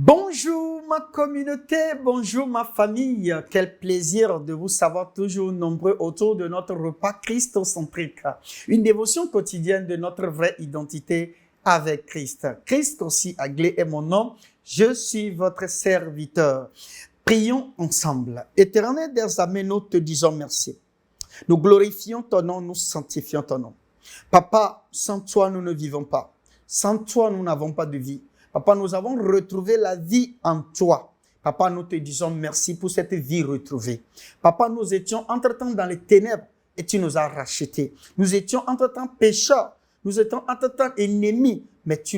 Bonjour ma communauté, bonjour ma famille. Quel plaisir de vous savoir toujours nombreux autour de notre repas christocentrique. Une dévotion quotidienne de notre vraie identité avec Christ. Christ aussi Aglé est mon nom. Je suis votre serviteur. Prions ensemble. Éternel des armées, nous te disons merci. Nous glorifions ton nom, nous sanctifions ton nom. Papa, sans toi, nous ne vivons pas. Sans toi, nous n'avons pas de vie. Papa, nous avons retrouvé la vie en toi. Papa, nous te disons merci pour cette vie retrouvée. Papa, nous étions entre-temps dans les ténèbres et tu nous as rachetés. Nous étions entre-temps pécheurs. Nous étions entre-temps ennemis, mais tu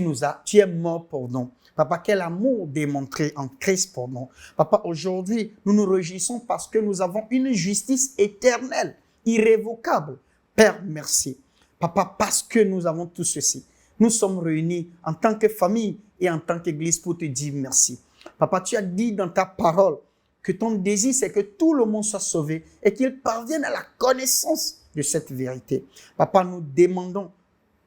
es mort pour nous. Papa, quel amour démontré en Christ pour nous. Papa, aujourd'hui, nous nous réjouissons parce que nous avons une justice éternelle, irrévocable. Père, merci. Papa, parce que nous avons tout ceci, nous sommes réunis en tant que famille et en tant qu'Église pour te dire merci. Papa, tu as dit dans ta parole que ton désir, c'est que tout le monde soit sauvé et qu'il parvienne à la connaissance de cette vérité. Papa, nous demandons,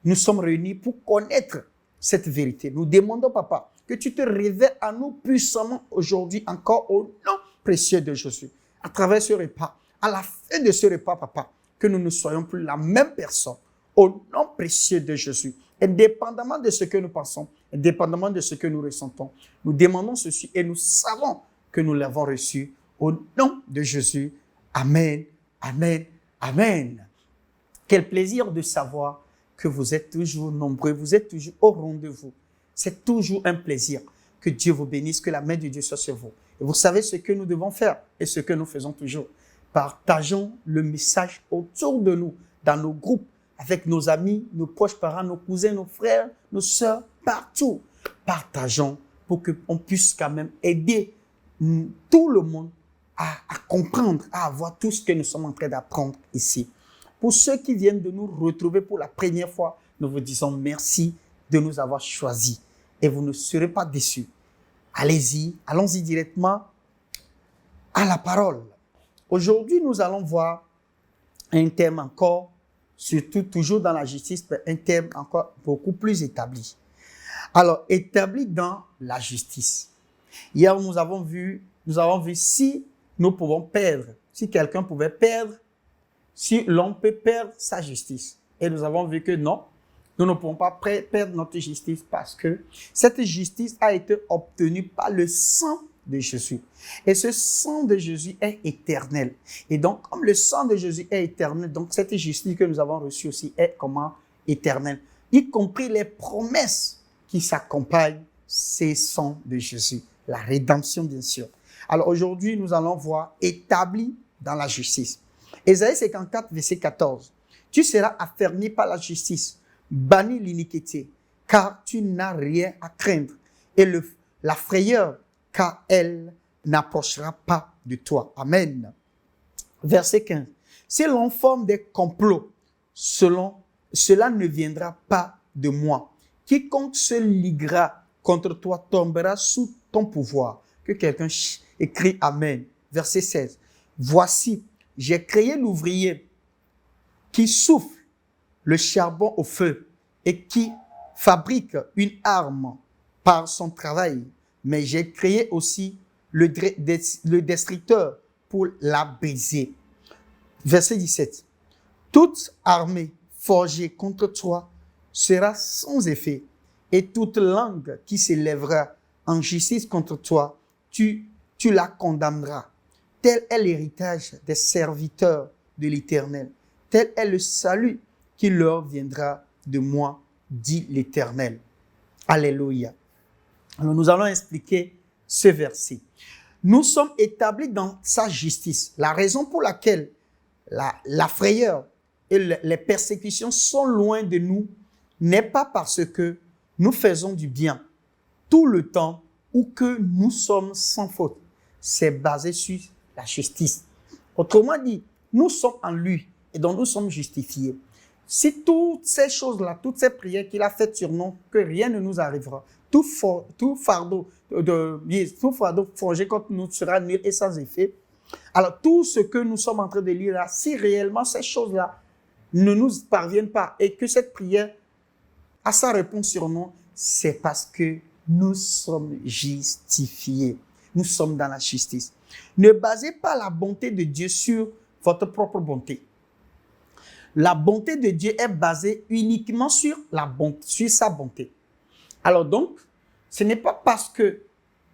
nous sommes réunis pour connaître cette vérité. Nous demandons, Papa, que tu te révèles à nous puissamment aujourd'hui encore au nom précieux de Jésus. À travers ce repas, à la fin de ce repas, Papa, que nous ne soyons plus la même personne. Au nom précieux de Jésus, indépendamment de ce que nous pensons, indépendamment de ce que nous ressentons, nous demandons ceci et nous savons que nous l'avons reçu au nom de Jésus. Amen, amen, amen. Quel plaisir de savoir que vous êtes toujours nombreux, vous êtes toujours au rendez-vous. C'est toujours un plaisir. Que Dieu vous bénisse, que la main de Dieu soit sur vous. Et vous savez ce que nous devons faire et ce que nous faisons toujours. Partageons le message autour de nous, dans nos groupes, avec nos amis, nos proches parents, nos cousins, nos frères, nos sœurs, partout. Partageons pour qu'on puisse quand même aider tout le monde à comprendre, à avoir tout ce que nous sommes en train d'apprendre ici. Pour ceux qui viennent de nous retrouver pour la première fois, nous vous disons merci de nous avoir choisis et vous ne serez pas déçus. Allons-y directement à la parole. Aujourd'hui, nous allons voir un thème encore, surtout toujours dans la justice, mais un thème encore beaucoup plus établi. Alors, établi dans la justice. Hier, nous avons vu si nous pouvons perdre, si quelqu'un pouvait perdre, si l'homme peut perdre sa justice. Et nous avons vu que non, nous ne pouvons pas perdre notre justice parce que cette justice a été obtenue par le sang de Jésus. Et ce sang de Jésus est éternel. Et donc, comme le sang de Jésus est éternel, donc cette justice que nous avons reçue aussi est comment éternelle, y compris les promesses qui s'accompagnent ces sangs de Jésus. La rédemption, bien sûr. Alors aujourd'hui, nous allons voir établi dans la justice. Ésaïe 54, verset 14. Tu seras affermi par la justice, banni l'iniquité, car tu n'as rien à craindre. Et la frayeur, car elle n'approchera pas de toi. Amen. Verset 15. Si l'on forme des complots, cela ne viendra pas de moi. Quiconque se liguera contre toi tombera sous ton pouvoir. Que quelqu'un écrit Amen. Verset 16. Voici, j'ai créé l'ouvrier qui souffle le charbon au feu et qui fabrique une arme par son travail. Mais j'ai créé aussi le destructeur pour la briser. Verset 17. Toute armée forgée contre toi sera sans effet, et toute langue qui s'élèvera en justice contre toi, tu la condamneras. Tel est l'héritage des serviteurs de l'Éternel. Tel est le salut qui leur viendra de moi, dit l'Éternel. Alléluia. Alors, nous allons expliquer ce verset. Nous sommes établis dans sa justice. La raison pour laquelle la frayeur et les persécutions sont loin de nous n'est pas parce que nous faisons du bien tout le temps ou que nous sommes sans faute. C'est basé sur la justice. Autrement dit, nous sommes en lui et donc nous sommes justifiés. Si toutes ces choses-là, toutes ces prières qu'il a faites sur nous, que rien ne nous arrivera, tout fardeau forgé contre nous sera nul et sans effet. Alors, tout ce que nous sommes en train de lire là, si réellement ces choses-là ne nous parviennent pas et que cette prière a sa réponse sur nous, c'est parce que nous sommes justifiés. Nous sommes dans la justice. Ne basez pas la bonté de Dieu sur votre propre bonté. La bonté de Dieu est basée uniquement sur sa bonté. Alors donc, ce n'est pas parce que,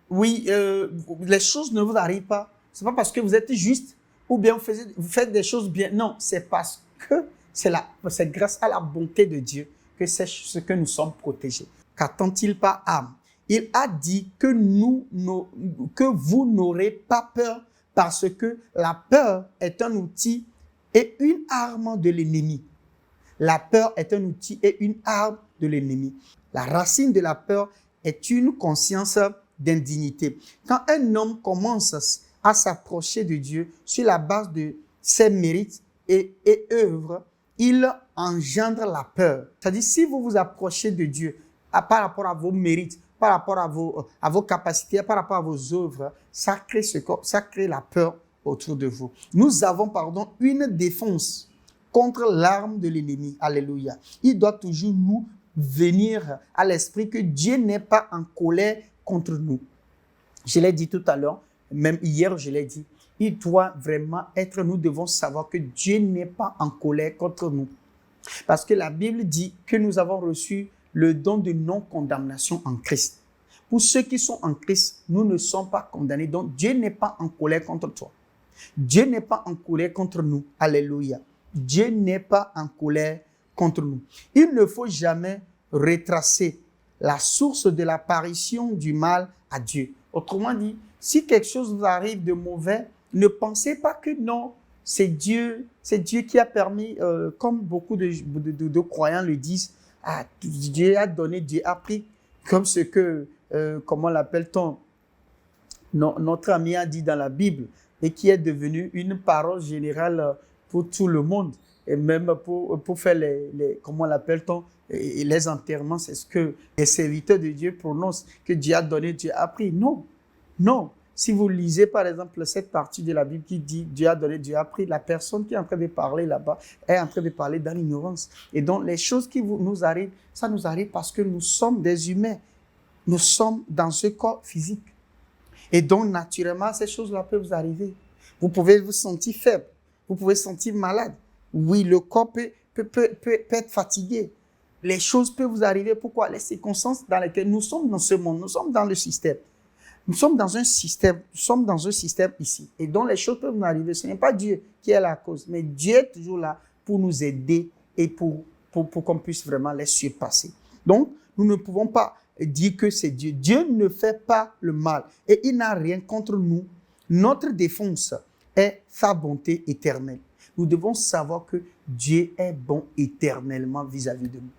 les choses ne vous arrivent pas, ce n'est pas parce que vous êtes juste ou bien vous faites des choses bien. Non, c'est parce que c'est grâce à la bonté de Dieu que c'est ce que nous sommes protégés. Qu'attend-il par âme? Il a dit que vous n'aurez pas peur parce que la peur est un outil et une arme de l'ennemi. La peur est un outil et une arme de l'ennemi. La racine de la peur est une conscience d'indignité. Quand un homme commence à s'approcher de Dieu sur la base de ses mérites et œuvres, il engendre la peur. C'est-à-dire, si vous vous approchez de Dieu par rapport à vos mérites, par rapport à vos capacités, par rapport à vos œuvres, ça crée la peur autour de vous. Nous avons, une défense contre l'arme de l'ennemi. Alléluia. Il doit toujours nous venir à l'esprit que Dieu n'est pas en colère contre nous. Je l'ai dit tout à l'heure, même hier je l'ai dit. Il doit vraiment être, nous devons savoir que Dieu n'est pas en colère contre nous. Parce que la Bible dit que nous avons reçu le don de non-condamnation en Christ. Pour ceux qui sont en Christ, nous ne sommes pas condamnés. Donc Dieu n'est pas en colère contre toi. Dieu n'est pas en colère contre nous. Alléluia. Dieu n'est pas en colère contre nous. Il ne faut jamais retracer la source de l'apparition du mal à Dieu. Autrement dit, si quelque chose vous arrive de mauvais, ne pensez pas que non, c'est Dieu qui a permis, comme beaucoup de croyants le disent, Dieu a donné, Dieu a pris, comme ce que, comment l'appelle-t-on, notre ami a dit dans la Bible, et qui est devenu une parole générale pour tout le monde, et même pour faire comment l'appelle-t-on, les enterrements, c'est ce que les serviteurs de Dieu prononcent, que Dieu a donné, Dieu a pris. Non, non. Si vous lisez par exemple cette partie de la Bible qui dit Dieu a donné, Dieu a pris, la personne qui est en train de parler là-bas est en train de parler dans l'ignorance. Et donc les choses qui nous arrivent, ça nous arrive parce que nous sommes des humains. Nous sommes dans ce corps physique. Et donc naturellement, ces choses-là peuvent vous arriver. Vous pouvez vous sentir faible. Vous pouvez vous sentir malade. Oui, le corps peut être fatigué. Les choses peuvent vous arriver. Pourquoi? Les circonstances dans lesquelles nous sommes dans ce monde, nous sommes dans le système. Nous sommes dans un système ici. Et donc, les choses peuvent nous arriver. Ce n'est pas Dieu qui est la cause, mais Dieu est toujours là pour nous aider et pour qu'on puisse vraiment les surpasser. Donc, nous ne pouvons pas dire que c'est Dieu. Dieu ne fait pas le mal et il n'a rien contre nous. Notre défense est sa bonté éternelle. Nous devons savoir que Dieu est bon éternellement vis-à-vis de nous.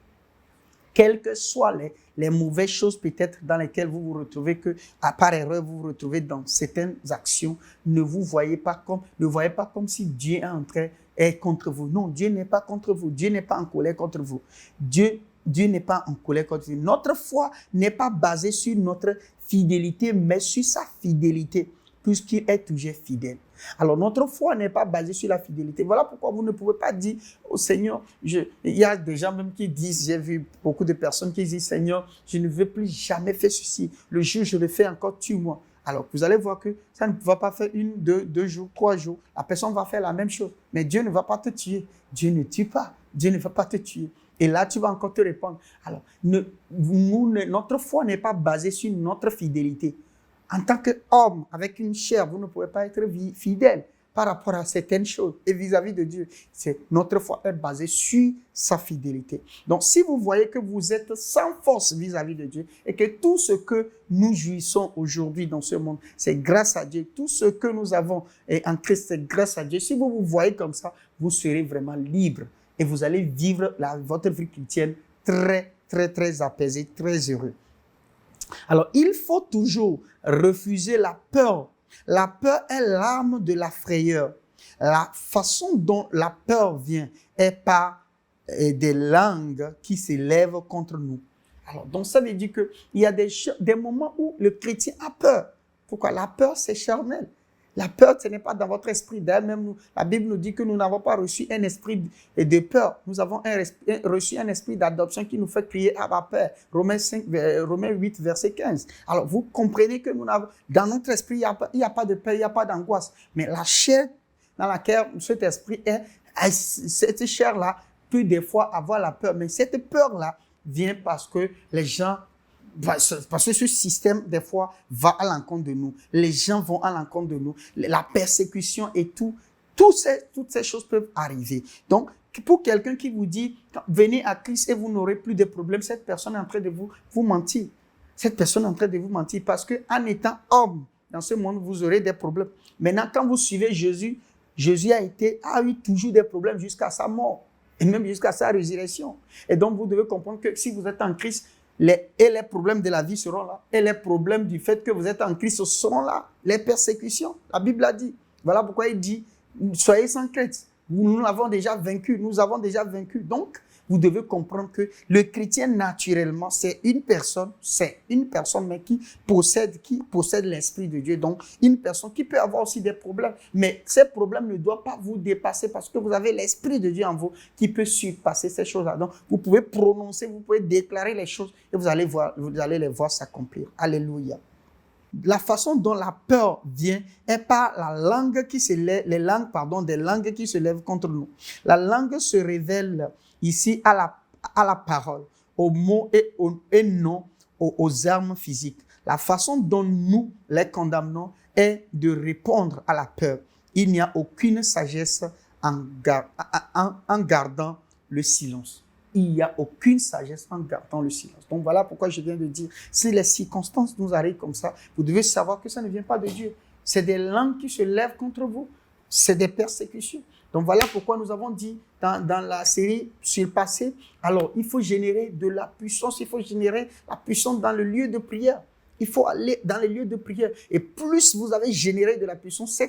Quelles que soient les mauvaises choses peut-être dans lesquelles vous vous retrouvez, que par erreur vous vous retrouvez dans certaines actions, ne voyez pas comme si Dieu est contre vous. Non, Dieu n'est pas contre vous. Dieu n'est pas en colère contre vous. Dieu n'est pas en colère contre vous. Notre foi n'est pas basée sur notre fidélité, mais sur sa fidélité, puisqu'il est toujours fidèle. Alors, notre foi n'est pas basée sur la fidélité. Voilà pourquoi vous ne pouvez pas dire au Seigneur, il y a des gens même qui disent, j'ai vu beaucoup de personnes qui disent, Seigneur, je ne veux plus jamais faire ceci. Le jour où je le fais encore, tue-moi. Alors, vous allez voir que ça ne va pas faire 1, 2, 2 jours, 3 jours. La personne va faire la même chose. Mais Dieu ne va pas te tuer. Dieu ne tue pas. Dieu ne va pas te tuer. Et là, tu vas encore te répondre. Alors, notre foi n'est pas basée sur notre fidélité. En tant qu'homme, avec une chair, vous ne pouvez pas être fidèle par rapport à certaines choses. Et vis-à-vis de Dieu, notre foi est basée sur sa fidélité. Donc, si vous voyez que vous êtes sans force vis-à-vis de Dieu et que tout ce que nous jouissons aujourd'hui dans ce monde, c'est grâce à Dieu. Tout ce que nous avons en Christ, c'est grâce à Dieu. Si vous vous voyez comme ça, vous serez vraiment libre et vous allez vivre votre vie chrétienne très, très, très apaisée, très heureux. Alors, il faut toujours refuser la peur. La peur est l'arme de la frayeur. La façon dont la peur vient est par des langues qui s'élèvent contre nous. Alors, donc ça veut dire qu'il y a des moments où le chrétien a peur. Pourquoi? La peur, c'est charnel. La peur, ce n'est pas dans votre esprit. D'ailleurs, même la Bible nous dit que nous n'avons pas reçu un esprit de peur. Nous avons reçu un esprit d'adoption qui nous fait crier Abba Père. Romains 8, verset 15. Alors, vous comprenez que dans notre esprit, il n'y a pas de peur, il n'y a pas d'angoisse. Mais la chair dans laquelle cet esprit est, cette chair-là peut des fois avoir la peur. Mais cette peur-là vient parce que les gens, parce que ce système, des fois, va à l'encontre de nous. Les gens vont à l'encontre de nous. La persécution et toutes ces choses peuvent arriver. Donc, pour quelqu'un qui vous dit, venez à Christ et vous n'aurez plus de problèmes, cette personne est en train de vous mentir. Cette personne est en train de vous mentir parce qu'en étant homme dans ce monde, vous aurez des problèmes. Maintenant, quand vous suivez Jésus, Jésus a eu toujours des problèmes jusqu'à sa mort et même jusqu'à sa résurrection. Et donc, vous devez comprendre que si vous êtes en Christ, les problèmes de la vie seront là. Et les problèmes du fait que vous êtes en Christ seront là. Les persécutions, la Bible a dit. Voilà pourquoi il dit, soyez sans crainte. Nous l'avons déjà vaincu. Nous avons déjà vaincu. Donc, vous devez comprendre que le chrétien, naturellement, c'est une personne, mais qui possède l'Esprit de Dieu. Donc, une personne qui peut avoir aussi des problèmes. Mais ces problèmes ne doivent pas vous dépasser parce que vous avez l'Esprit de Dieu en vous qui peut surpasser ces choses-là. Donc, vous pouvez prononcer, vous pouvez déclarer les choses et vous allez les voir s'accomplir. Alléluia. La façon dont la peur vient est par des langues qui se lèvent contre nous. La langue se révèle ici à la parole, aux mots et non aux armes physiques. La façon dont nous les condamnons est de répondre à la peur. Il n'y a aucune sagesse en gardant le silence. Il n'y a aucune sagesse en gardant le silence. Donc voilà pourquoi je viens de dire, si les circonstances nous arrivent comme ça, vous devez savoir que ça ne vient pas de Dieu. C'est des langues qui se lèvent contre vous. C'est des persécutions. Donc voilà pourquoi nous avons dit dans la série sur le passé, alors il faut générer de la puissance, il faut générer la puissance dans le lieu de prière. Il faut aller dans les lieux de prière. Et plus vous avez généré de la puissance,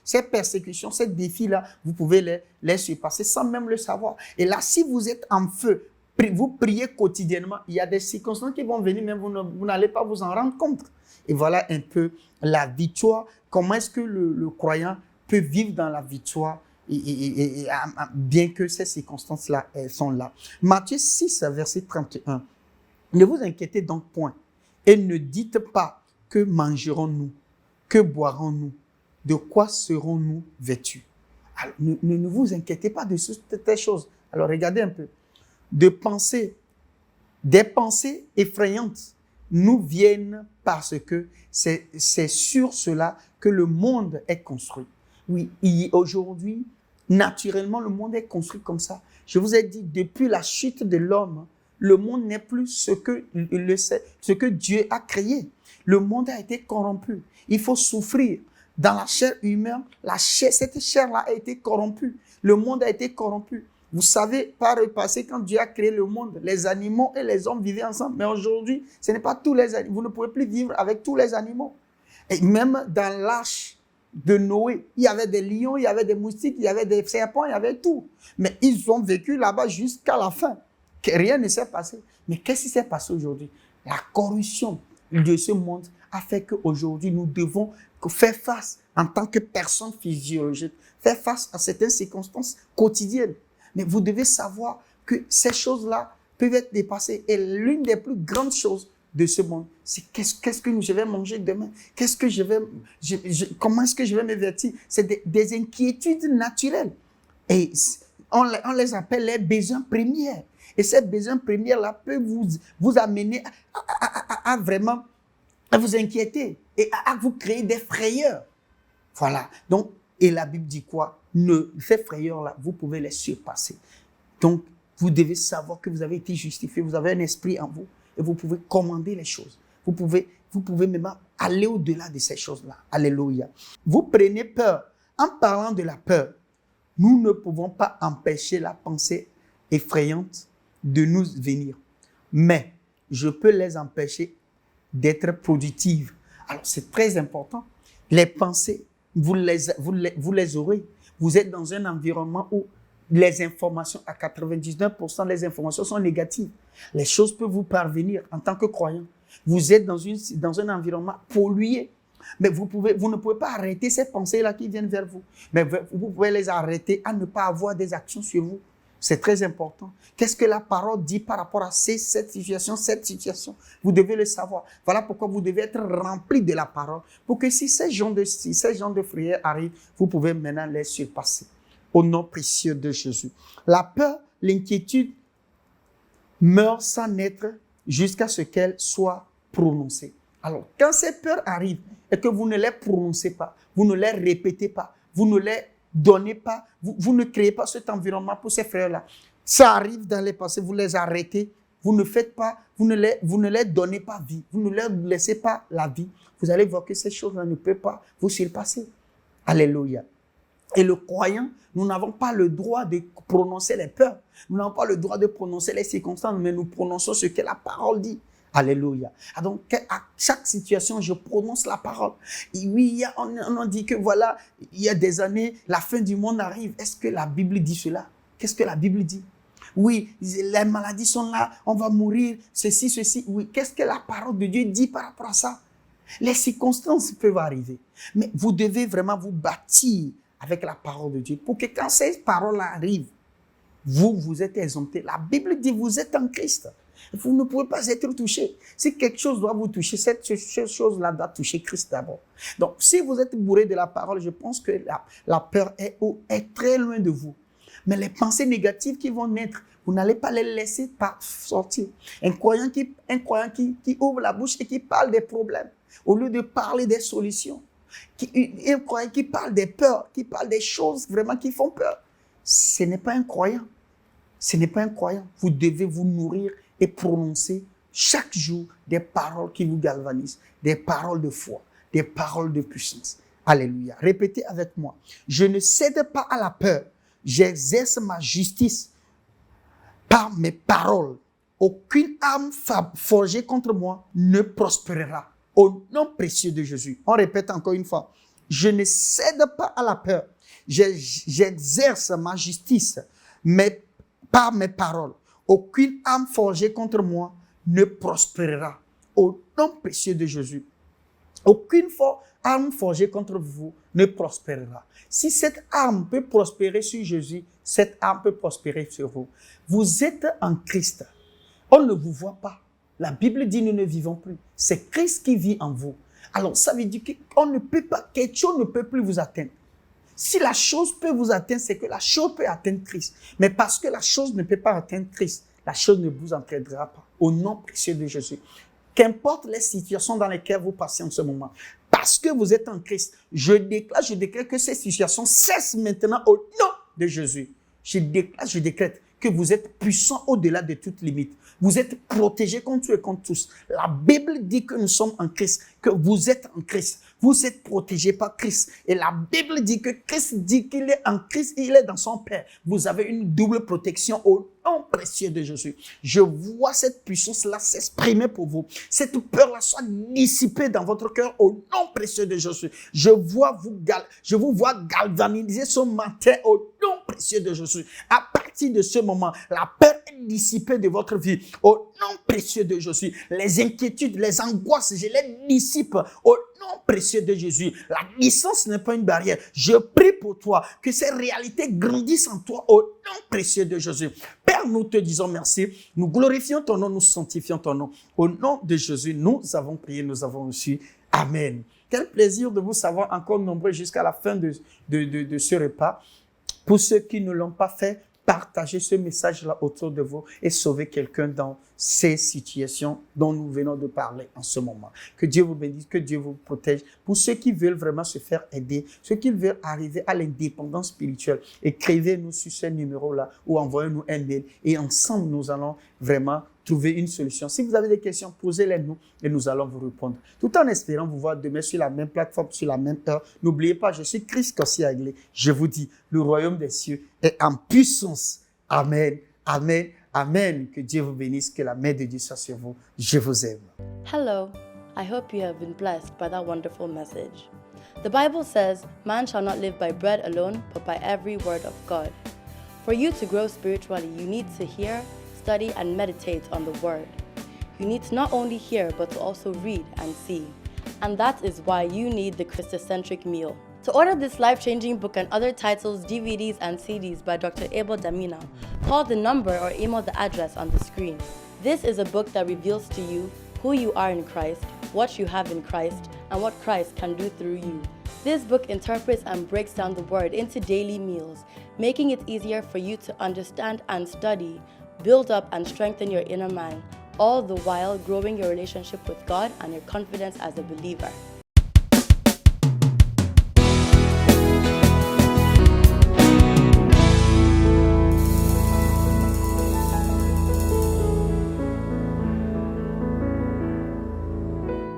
ces persécutions, ces défis-là, vous pouvez les surpasser sans même le savoir. Et là, si vous êtes en feu, vous priez quotidiennement, il y a des circonstances qui vont venir, mais vous n'allez pas vous en rendre compte. Et voilà un peu la victoire. Comment est-ce que le croyant peut vivre dans la victoire bien que ces circonstances-là, elles sont là. Matthieu 6, verset 31. Ne vous inquiétez donc point et ne dites pas que mangerons-nous, que boirons-nous, de quoi serons-nous vêtus. Alors, ne vous inquiétez pas de ces choses. Alors regardez un peu. Des pensées effrayantes nous viennent parce que c'est sur cela que le monde est construit. Oui, aujourd'hui, naturellement, le monde est construit comme ça. Je vous ai dit, depuis la chute de l'homme, le monde n'est plus ce que Dieu a créé. Le monde a été corrompu. Il faut souffrir. Dans la chair humaine, cette chair-là a été corrompue. Le monde a été corrompu. Vous savez, par le passé, quand Dieu a créé le monde, les animaux et les hommes vivaient ensemble. Mais aujourd'hui, ce n'est pas tous les animaux. Vous ne pouvez plus vivre avec tous les animaux. Et même dans l'arche de Noé, il y avait des lions, il y avait des moustiques, il y avait des serpents, il y avait tout. Mais ils ont vécu là-bas jusqu'à la fin. Rien ne s'est passé. Mais qu'est-ce qui s'est passé aujourd'hui? La corruption de ce monde a fait qu'aujourd'hui, nous devons faire face, en tant que personne physiologique, faire face à certaines circonstances quotidiennes. Mais vous devez savoir que ces choses-là peuvent être dépassées. Et l'une des plus grandes choses de ce monde, c'est qu'est-ce que je vais manger demain? Comment est-ce que je vais me vêtir? C'est des inquiétudes naturelles. Et on les appelle les besoins premiers. Et ces besoins premiers-là peuvent vous amener à vraiment vous inquiéter et à vous créer des frayeurs. Voilà. Donc, et la Bible dit quoi? Ces frayeurs-là, vous pouvez les surpasser. Donc, vous devez savoir que vous avez été justifié, vous avez un esprit en vous et vous pouvez commander les choses. Vous pouvez même aller au-delà de ces choses-là. Alléluia. Vous prenez peur. En parlant de la peur, nous ne pouvons pas empêcher la pensée effrayante de nous venir. Mais je peux les empêcher d'être productives. Alors, c'est très important. Les pensées, vous les aurez. Vous êtes dans un environnement où les informations, à 99%, les informations sont négatives. Les choses peuvent vous parvenir en tant que croyant. Vous êtes dans un environnement pollué Mais vous ne pouvez pas arrêter ces pensées-là qui viennent vers vous. Mais vous pouvez les arrêter à ne pas avoir des actions sur vous. C'est très important. Qu'est-ce que la parole dit par rapport à cette situation? Vous devez le savoir. Voilà pourquoi vous devez être rempli de la parole. Pour que si ces gens de frayeurs arrivent, vous pouvez maintenant les surpasser. Au nom précieux de Jésus. La peur, l'inquiétude meurt sans naître jusqu'à ce qu'elle soit prononcée. Alors, quand ces peurs arrivent et que vous ne les prononcez pas, vous ne les répétez pas, vous ne les donnez pas, vous ne créez pas cet environnement pour ces frères-là. Ça arrive dans les passés, vous les arrêtez, vous ne faites pas, vous ne les donnez pas vie, vous ne leur laissez pas la vie. Vous allez voir que ces choses-là ne peuvent pas vous surpasser. Alléluia. Et le croyant, nous n'avons pas le droit de prononcer les peurs. Nous n'avons pas le droit de prononcer les circonstances, mais nous prononçons ce que la parole dit. Alléluia. Donc, à chaque situation, je prononce la parole. Et oui, on dit que voilà, il y a des années, la fin du monde arrive. Est-ce que la Bible dit cela? Qu'est-ce que la Bible dit? Oui, les maladies sont là, on va mourir, ceci. Oui, qu'est-ce que la parole de Dieu dit par rapport à ça? Les circonstances peuvent arriver. Mais vous devez vraiment vous bâtir avec la parole de Dieu pour que quand ces paroles arrivent, vous êtes exemptés. La Bible dit vous êtes en Christ. Vous ne pouvez pas être touché. Si quelque chose doit vous toucher, cette chose-là doit toucher Christ d'abord. Donc, si vous êtes bourré de la parole, je pense que la peur est très loin de vous. Mais les pensées négatives qui vont naître, vous n'allez pas les laisser sortir. Un croyant qui ouvre la bouche et qui parle des problèmes, au lieu de parler des solutions. Un croyant qui parle des peurs, qui parle des choses vraiment qui font peur. Ce n'est pas un croyant. Ce n'est pas un croyant. Vous devez vous nourrir et prononcer chaque jour des paroles qui vous galvanisent, des paroles de foi, des paroles de puissance. Alléluia. Répétez avec moi. Je ne cède pas à la peur. J'exerce ma justice par mes paroles. Aucune arme forgée contre moi ne prospérera. Au nom précieux de Jésus. On répète encore une fois. Je ne cède pas à la peur. J'exerce ma justice par mes paroles. Aucune arme forgée contre moi ne prospérera. Au nom précieux de Jésus. Aucune arme forgée contre vous ne prospérera. Si cette arme peut prospérer sur Jésus, cette arme peut prospérer sur vous. Vous êtes en Christ. On ne vous voit pas. La Bible dit nous ne vivons plus. C'est Christ qui vit en vous. Alors ça veut dire qu'on ne peut pas, quelque chose ne peut plus vous atteindre. Si la chose peut vous atteindre, c'est que la chose peut atteindre Christ. Mais parce que la chose ne peut pas atteindre Christ, la chose ne vous entraînera pas. Au nom précieux de Jésus. Qu'importe les situations dans lesquelles vous passez en ce moment, parce que vous êtes en Christ, je déclare que ces situations cessent maintenant au nom de Jésus. Je décrète que vous êtes puissant au-delà de toute limite. Vous êtes protégés contre tout et contre tous. La Bible dit que nous sommes en Christ, que vous êtes en Christ. Vous êtes protégés par Christ. Et la Bible dit que Christ dit qu'il est en Christ et il est dans son Père. Vous avez une double protection au nom précieux de Jésus. Je vois cette puissance-là s'exprimer pour vous. Cette peur-là soit dissipée dans votre cœur au nom précieux de Jésus. Je vous vois galvaniser ce matin au nom précieux de Jésus. À partir de ce moment, la peur est dissipée de votre vie au nom précieux de Jésus. Les inquiétudes, les angoisses, je les dissipe au nom précieux de Jésus. La licence n'est pas une barrière. Je prie pour toi que ces réalités grandissent en toi au nom précieux de Jésus. Père, nous te disons merci. Nous glorifions ton nom, nous sanctifions ton nom. Au nom de Jésus, nous avons prié, nous avons reçu. Amen. Quel plaisir de vous savoir encore nombreux jusqu'à la fin de ce repas. Pour ceux qui ne l'ont pas fait, partagez ce message-là autour de vous et sauvez quelqu'un dans ces situations dont nous venons de parler en ce moment. Que Dieu vous bénisse, que Dieu vous protège. Pour ceux qui veulent vraiment se faire aider, ceux qui veulent arriver à l'indépendance spirituelle, écrivez-nous sur ce numéro-là ou envoyez-nous un mail et ensemble nous allons vraiment trouver une solution. Si vous avez des questions, posez-les nous et nous allons vous répondre. Tout en espérant vous voir demain sur la même plateforme, sur la même heure. N'oubliez pas, je suis Christ Koscielny. Je vous dis, le royaume des cieux est en puissance. Amen, amen, amen. Que Dieu vous bénisse, que la main de Dieu soit sur vous. Je vous aime. Hello, I hope you have been blessed by that wonderful message. The Bible says, man shall not live by bread alone, but by every word of God. For you to grow spiritually, you need to hear, study, and meditate on the Word. You need to not only hear, but to also read and see. And that is why you need the Christocentric meal. To order this life-changing book and other titles, DVDs, and CDs by Dr. Abel Damina, call the number or email the address on the screen. This is a book that reveals to you who you are in Christ, what you have in Christ, and what Christ can do through you. This book interprets and breaks down the Word into daily meals, making it easier for you to understand and study, build up and strengthen your inner man, all the while growing your relationship with God and your confidence as a believer.